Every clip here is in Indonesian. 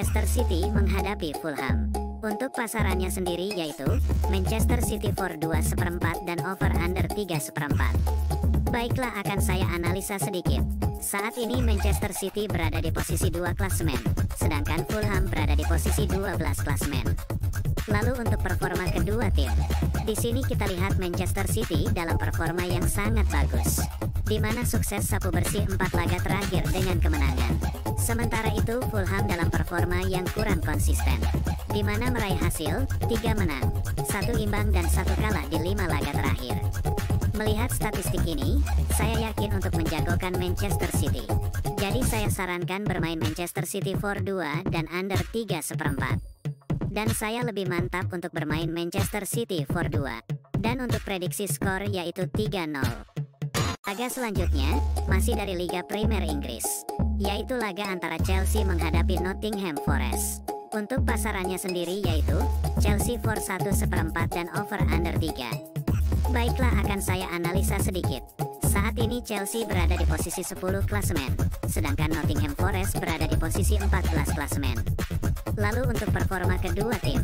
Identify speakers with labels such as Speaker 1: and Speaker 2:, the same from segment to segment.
Speaker 1: Manchester City menghadapi Fulham. Untuk pasarannya sendiri yaitu Manchester City for 2/4 dan over under 3/4. Baiklah, akan saya analisa sedikit. Saat ini Manchester City berada di posisi 2 klasemen, sedangkan Fulham berada di posisi 12 klasemen. Lalu untuk performa kedua tim, di sini kita lihat Manchester City dalam performa yang sangat bagus, di mana sukses sapu bersih 4 laga terakhir dengan kemenangan. Sementara itu Fulham dalam performa yang kurang konsisten, di mana meraih hasil 3 menang, 1 imbang dan 1 kalah di 5 laga terakhir. Melihat statistik ini, saya yakin untuk menjagokan Manchester City. Jadi saya sarankan bermain Manchester City for 2 dan under 3/4. Dan saya lebih mantap untuk bermain Manchester City for 2. Dan untuk prediksi skor yaitu 3-0. Laga selanjutnya, masih dari Liga Premier Inggris, yaitu laga antara Chelsea menghadapi Nottingham Forest. Untuk pasarannya sendiri yaitu Chelsea for 1/4 dan over under 3. Baiklah, akan saya analisa sedikit. Saat ini Chelsea berada di posisi 10 klasemen, sedangkan Nottingham Forest berada di posisi 14 klasemen. Lalu untuk performa kedua tim,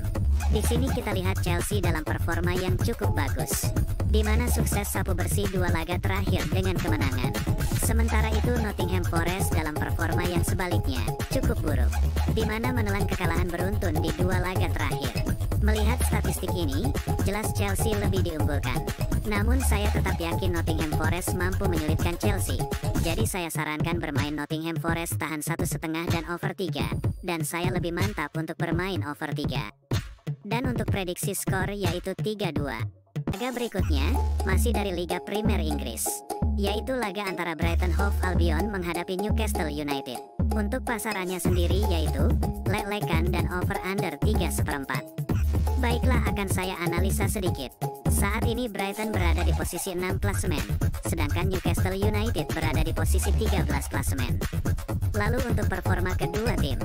Speaker 1: di sini kita lihat Chelsea dalam performa yang cukup bagus, di mana sukses sapu bersih 2 laga terakhir dengan kemenangan. Sementara itu Nottingham Forest dalam performa yang sebaliknya, cukup buruk, di mana menelan kekalahan beruntun di 2 laga terakhir. Melihat statistik ini, jelas Chelsea lebih diunggulkan. Namun saya tetap yakin Nottingham Forest mampu menyulitkan Chelsea. Jadi saya sarankan bermain Nottingham Forest tahan 1,5 dan over 3. Dan saya lebih mantap untuk bermain over 3. Dan untuk prediksi skor yaitu 3-2. Laga berikutnya, masih dari Liga Premier Inggris, yaitu laga antara Brighton Hove Albion menghadapi Newcastle United. Untuk pasarannya sendiri yaitu lelekan dan over under 3/4. Baiklah, akan saya analisa sedikit. Saat ini Brighton berada di posisi 6 klasemen, sedangkan Newcastle United berada di posisi 13 klasemen. Lalu untuk performa kedua tim,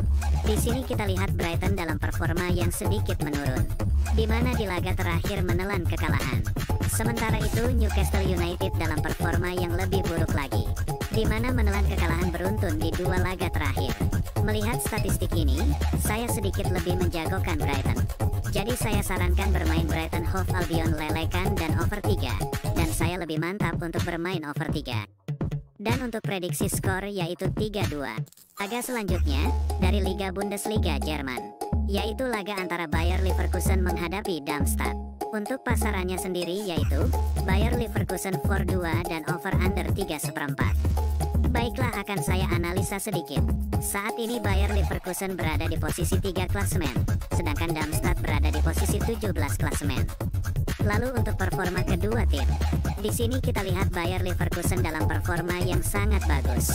Speaker 1: di sini kita lihat Brighton dalam performa yang sedikit menurun, di mana di laga terakhir menelan kekalahan. Sementara itu Newcastle United dalam performa yang lebih buruk lagi, di mana menelan kekalahan beruntun di 2 laga terakhir. Melihat statistik ini, saya sedikit lebih menjagokan Brighton. Jadi saya sarankan bermain Brighton Hove Albion lelekan dan over 3. Dan saya lebih mantap untuk bermain over 3. Dan untuk prediksi skor yaitu 3-2. Laga selanjutnya, dari Liga Bundesliga Jerman, yaitu laga antara Bayer Leverkusen menghadapi Darmstadt. Untuk pasarannya sendiri yaitu Bayer Leverkusen for 2 dan over under 3/4. Baiklah, akan saya analisa sedikit. Saat ini Bayer Leverkusen berada di posisi 3 klasemen, sedangkan Darmstadt berada di posisi 17 klasemen. Lalu untuk performa kedua tim, di sini kita lihat Bayer Leverkusen dalam performa yang sangat bagus,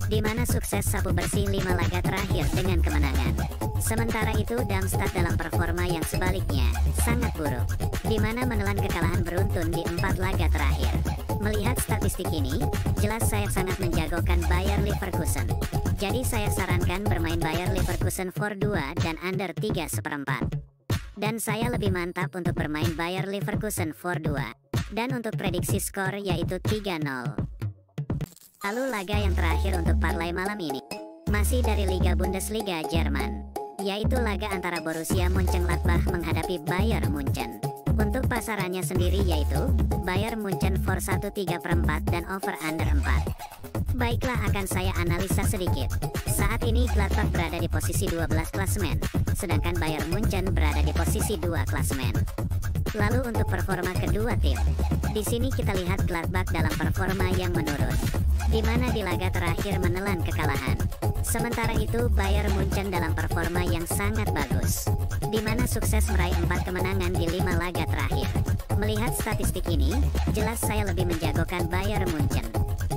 Speaker 1: di mana sukses sapu bersih 5 laga terakhir dengan kemenangan. Sementara itu Darmstadt dalam performa yang sebaliknya, sangat buruk, di mana menelan kekalahan beruntun di 4 laga terakhir. Melihat statistik ini, jelas saya sangat menjagokan Bayer Leverkusen. Jadi saya sarankan bermain Bayer Leverkusen for 2 dan under 3/4. Dan saya lebih mantap untuk bermain Bayer Leverkusen for 2. Dan untuk prediksi skor yaitu 3-0. Lalu laga yang terakhir untuk parlay malam ini, masih dari Liga Bundesliga Jerman, yaitu laga antara Borussia Mönchengladbach menghadapi Bayern Munchen. Untuk pasarannya sendiri yaitu Bayern Munchen for 1/3 dan over under 4. Baiklah, akan saya analisa sedikit. Saat ini Gladbach berada di posisi 12 klasemen, sedangkan Bayern Munchen berada di posisi 2 klasemen. Lalu untuk performa kedua tim, di sini kita lihat Gladbach dalam performa yang menurun, di mana di laga terakhir menelan kekalahan. Sementara itu Bayern Munchen dalam performa yang sangat bagus, di mana sukses meraih 4 kemenangan di 5 laga terakhir. Melihat statistik ini, jelas saya lebih menjagokan Bayern Munchen.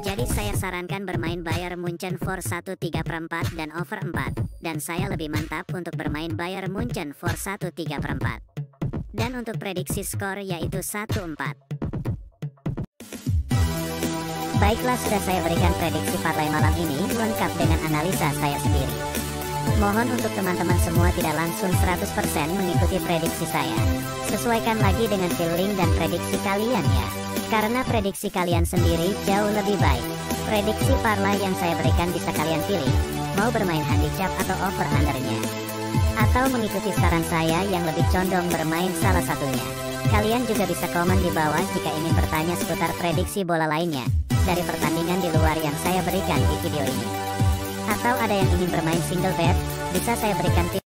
Speaker 1: Jadi saya sarankan bermain Bayern Munchen for 1/3 dan over 4. Dan saya lebih mantap untuk bermain Bayern Munchen for 1/3. Dan untuk prediksi skor yaitu 1-4. Baiklah, sudah saya berikan prediksi parlay malam ini lengkap dengan analisa saya sendiri. Mohon untuk teman-teman semua tidak langsung 100% mengikuti prediksi saya. Sesuaikan lagi dengan feeling dan prediksi kalian ya. Karena prediksi kalian sendiri jauh lebih baik. Prediksi parlay yang saya berikan bisa kalian pilih, mau bermain handicap atau over undernya. atau mengikuti saran saya yang lebih condong bermain salah satunya. Kalian juga bisa komen di bawah jika ingin bertanya seputar prediksi bola lainnya dari pertandingan di luar yang saya berikan di video ini. Atau ada yang ingin bermain single bet, bisa saya berikan tips